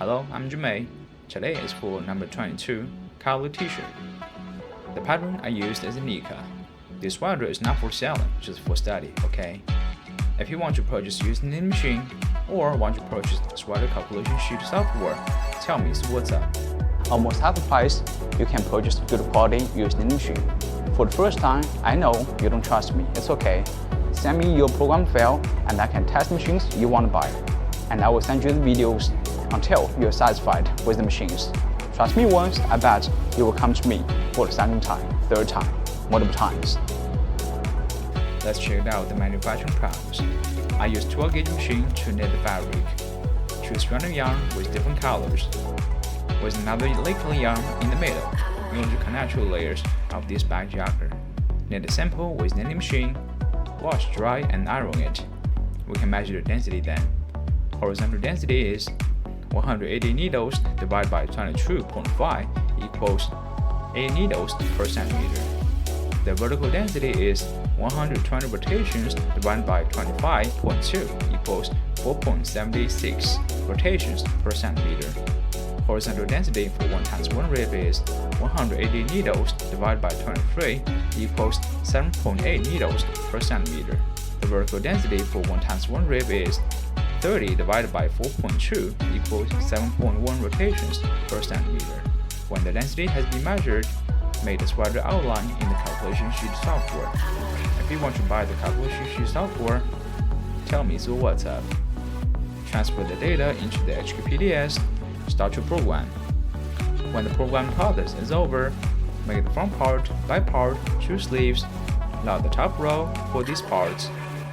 Hello, I'm Jimei. Today is for number 22, color t-shirt. The pattern I used is a nika. This sweater is not for selling, just for study, okay? If you want to purchase using the machine, or want to purchase sweater calculation sheet software, tell me so what's up. Almost half the price, you can purchase good quality using the machine. For the first time, I know you don't trust me, it's okay. Send me your program file and I can test machines you want to buy. And I will send you the videos until you're satisfied with the machines. Trust me once, I bet you will come to me for the second time, third time, multiple times. Let's check out the manufacturing process. I use 12-gauge machine to knit the fabric. Choose random yarn with different colors. With another liquid yarn in the middle, we want to connect two layers of this back jacket. Knit a sample with knitting machine, wash, dry, and iron it. We can measure the density then. Horizontal density is 180 needles divided by 22.5 equals 8 needles per centimeter. The vertical density is 120 rotations divided by 25.2 equals 4.76 rotations per centimeter. Horizontal density for 1 times 1 rib is 180 needles divided by 23 equals 7.8 needles per centimeter. The vertical density for 1 times 1 rib is 30 divided by 4.2 equals 7.1 rotations per centimeter. When the density has been measured, make the sweater outline in the calculation sheet software. If you want to buy the calculation sheet software, tell me so what's up. Transfer the data into the HQPDS, start your program. When the program process is over, make the front part, back part, 2 sleeves, lock the top row for these parts,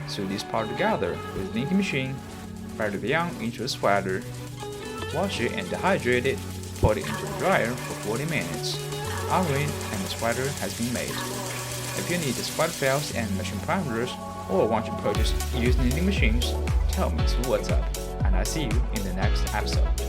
sew these parts together with linking machine, write the yarn into a sweater, wash it and dehydrate it, put it into the dryer for 40 minutes. Iron it and the sweater has been made. If you need the sweater files and machine parameters, or want to purchase used knitting machines, tell me so what's up, and I'll see you in the next episode.